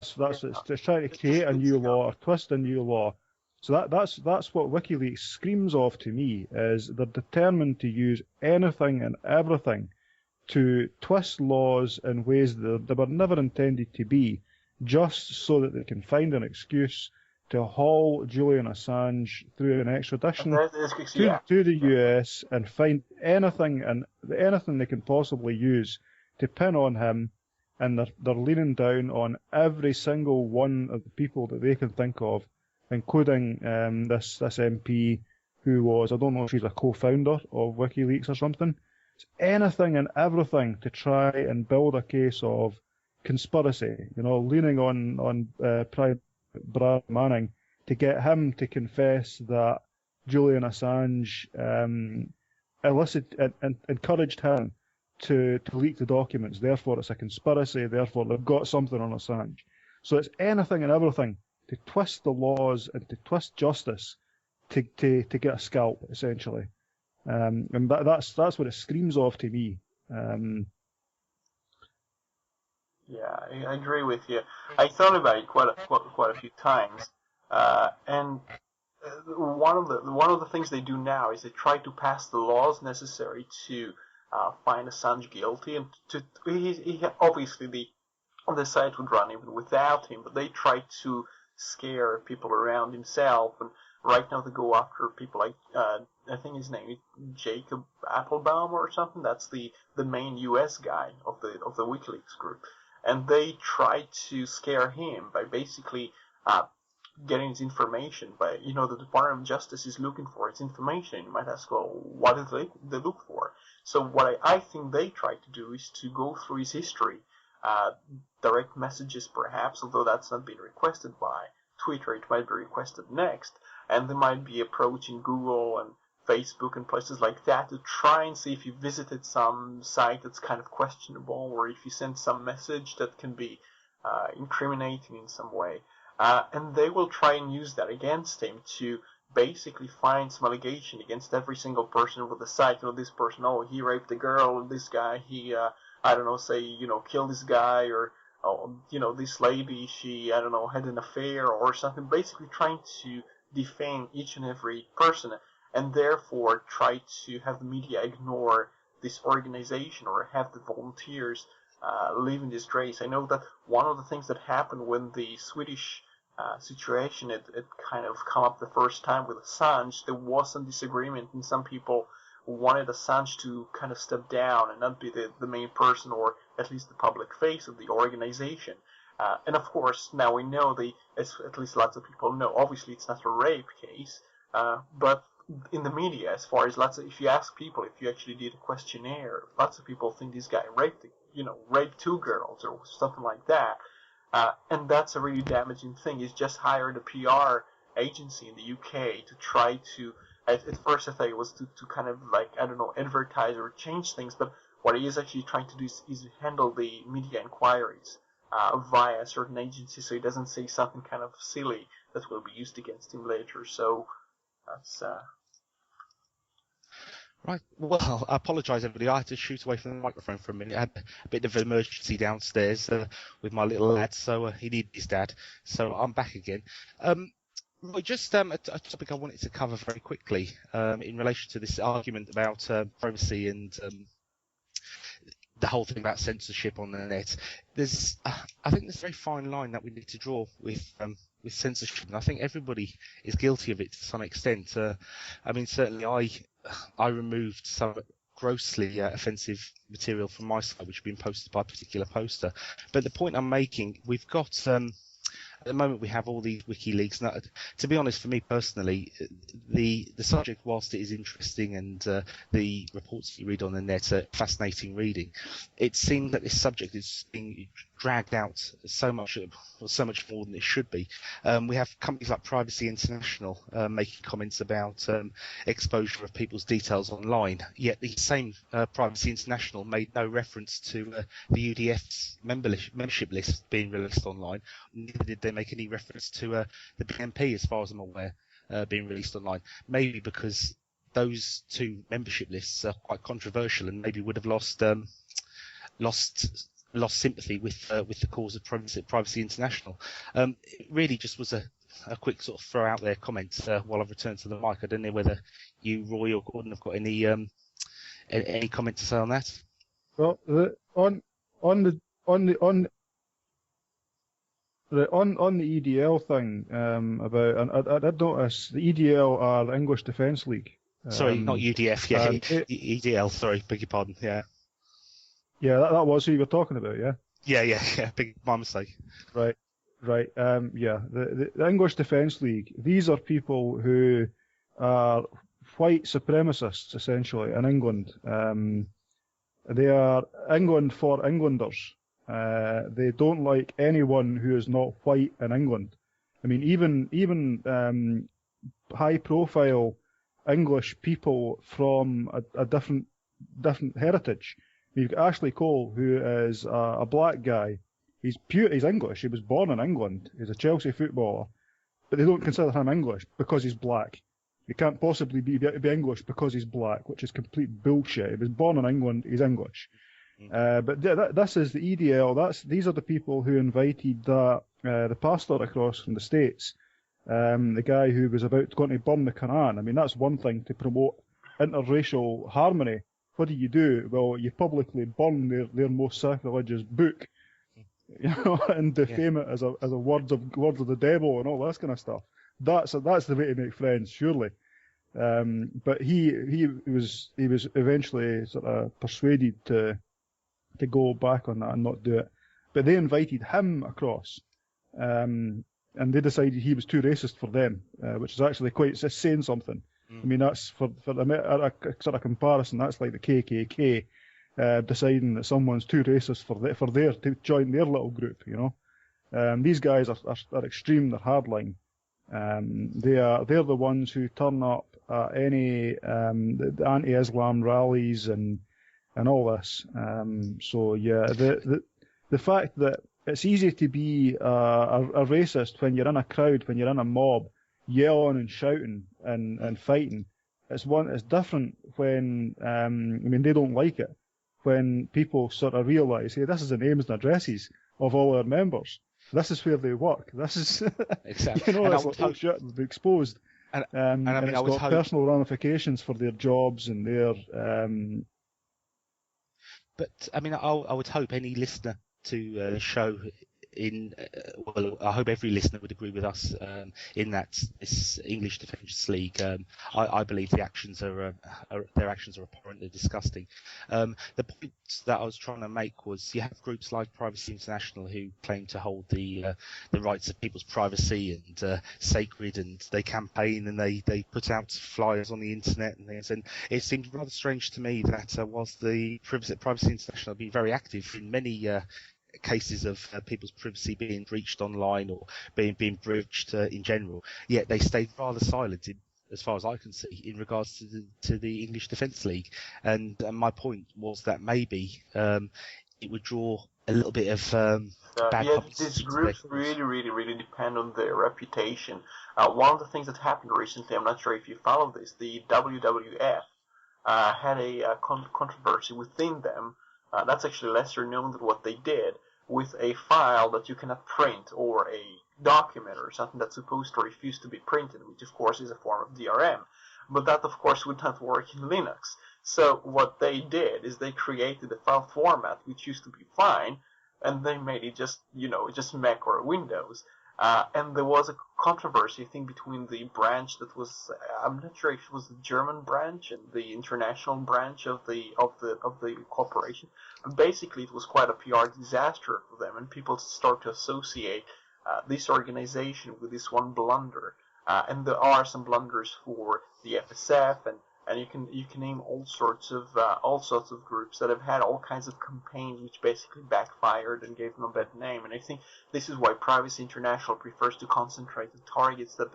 it's trying to create a new law or twist a new law. So that's what WikiLeaks screams of to me, is they're determined to use anything and everything to twist laws in ways that they were never intended to be, just so that they can find an excuse to haul Julian Assange through an extradition to the US and find anything they can possibly use to pin on him, and they're leaning down on every single one of the people that they can think of, including this MP who was, I don't know if she's a co-founder of WikiLeaks or something. It's anything and everything to try and build a case of conspiracy, leaning on Private Brad Manning to get him to confess that Julian Assange encouraged him to leak the documents. Therefore, it's a conspiracy. Therefore, they've got something on Assange. So it's anything and everything to twist the laws and to twist justice to get a scalp, essentially. And that's what it screams of to me. Yeah, I agree with you. I thought about it quite a few times, and one of the things they do now is they try to pass the laws necessary to find Assange guilty, and he obviously the site would run even without him, but they try to scare people around himself, and right now they go after people like I think his name is Jacob Applebaum or something. That's the main US guy of the WikiLeaks group. And they try to scare him by basically getting his information. By the Department of Justice is looking for his information. You might ask, well, what do they look for? So what I think they try to do is to go through his history, direct messages perhaps, although that's not been requested by Twitter. It might be requested next, and they might be approaching Google and Facebook and places like that to try and see if you visited some site that's kind of questionable, or if you sent some message that can be incriminating in some way. And they will try and use that against him to basically find some allegation against every single person with the site. This person, he raped a girl, this guy, he, killed this guy, or, this lady, she, had an affair or something, basically trying to defame each and every person, and therefore try to have the media ignore this organization or have the volunteers live in disgrace. I know that one of the things that happened when the Swedish situation it kind of come up the first time with Assange, there was some disagreement, and some people wanted Assange to kind of step down and not be the main person, or at least the public face of the organization. And of course, now we know at least lots of people know, obviously it's not a rape case, but in the media, as far as if you ask people, if you actually did a questionnaire, lots of people think this guy raped 2 girls or something like that. And that's a really damaging thing. He's just hired a PR agency in the UK to try to, at first I thought it was to kind of advertise or change things, but what he is actually trying to do is handle the media inquiries via a certain agency, so he doesn't say something kind of silly that will be used against him later. So that's Right. Well, I apologise, everybody. I had to shoot away from the microphone for a minute. I had a bit of an emergency downstairs with my little lad, so he needed his dad. So I'm back again. Just a topic I wanted to cover very quickly in relation to this argument about privacy and the whole thing about censorship on the net. I think there's a very fine line that we need to draw with censorship, and I think everybody is guilty of it to some extent. Certainly I removed some grossly offensive material from my site, which had been posted by a particular poster. But the point I'm making, we've got at the moment we have all these WikiLeaks. Now, to be honest, for me personally, the subject, whilst it is interesting and the reports you read on the net are fascinating reading, it seems that this subject is being dragged out so much more than it should be. We have companies like Privacy International making comments about exposure of people's details online, yet the same Privacy International made no reference to the UDF's membership list being released online. Neither did they make any reference to the BNP, as far as I'm aware, being released online. Maybe because those two membership lists are quite controversial and maybe would have lost lost sympathy with the cause of Privacy International. It really just was a quick sort of throw out there comment while I've returned to the mic. I don't know whether you, Roy, or Gordon have got any comment to say on that. Well, on the EDL thing about, and I did notice the EDL are the English Defence League. Sorry, not UDF, yeah, EDL. Sorry, beg your pardon. Yeah, that was who you were talking about, yeah. Yeah. My mistake. Right. Yeah, the English Defence League. These are people who are white supremacists, essentially, in England. They are England for Englanders. They don't like anyone who is not white in England. I mean, even high-profile English people from a different heritage. You've got Ashley Cole, who is a black guy. He's English. He was born in England. He's a Chelsea footballer, but they don't consider him English because he's black. He can't possibly be English because he's black, which is complete bullshit. He was born in England. He's English. But this is the EDL. These are the people who invited the pastor across from the States, the guy who was going to burn the Quran. I mean, that's one thing to promote interracial harmony. What do? Well, you publicly burn their most sacrilegious book, and defame it as a words of the devil and all this kind of stuff. That's the way to make friends, surely. But he was eventually sort of persuaded to go back on that and not do it. But they invited him across, and they decided he was too racist for them, which is actually quite saying something. I mean, that's for a sort of comparison. That's like the KKK deciding that someone's too racist to join their little group. These guys are extreme. They're hardline. They're the ones who turn up at any the anti-Islam rallies and all this. So yeah, the fact that it's easy to be a racist when you're in a crowd, when you're in a mob, yelling and shouting and fighting. It's different when I mean, they don't like it when people sort of realise, hey, this is the names and addresses of all our members. This is where they work. This is exactly. It's like, oh shit, we've been exposed. And I mean, and it's got personal ramifications for their jobs and their. But I mean, I would hope any listener to the show well, I hope every listener would agree with us in that this English Defence League. I believe their actions are abhorrent, they're disgusting. The point that I was trying to make was you have groups like Privacy International who claim to hold the rights of people's privacy and sacred, and they campaign and they put out flyers on the internet and things. And it seems rather strange to me that whilst the Privacy International have been very active in many cases of people's privacy being breached online or being breached in general, yet they stayed rather silent as far as I can see in regards to the English Defence League. And my point was that maybe it would draw a little bit of bad publicity. These groups really depend on their reputation. One of the things that happened recently, I'm not sure if you follow this, the WWF had a controversy within them. That's actually lesser known than what they did with a file that you cannot print, or a document or something that's supposed to refuse to be printed, which of course is a form of DRM. But that of course would not work in Linux. So what they did is they created a file format which used to be fine, and they made it just Mac or Windows. And there was a controversy, I think, between the branch that was, I'm not sure if it was the German branch and the international branch of the corporation. But basically, it was quite a PR disaster for them, and people start to associate this organization with this one blunder. And there are some blunders for the FSF, and you can name all sorts of groups that have had all kinds of campaigns which basically backfired and gave them a bad name. And I think this is why Privacy International prefers to concentrate on targets that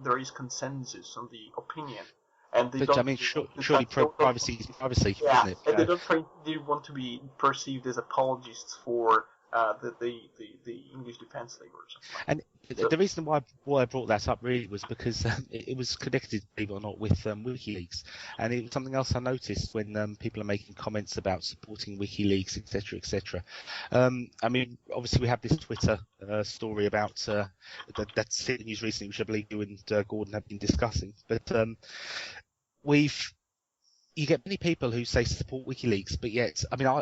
there is consensus on the opinion. And they but I mean, surely privacy is privacy, yeah, isn't it? And they don't want to be perceived as apologists for the English Defence League or something. And the reason why I brought that up really was because it was connected, believe it or not, with Wikileaks, and it was something else I noticed when people are making comments about supporting Wikileaks, etc., etc. I mean, obviously we have this Twitter story about that's hit the news recently, which I believe you and Gordon have been discussing, but you get many people who say support WikiLeaks, but yet, I mean,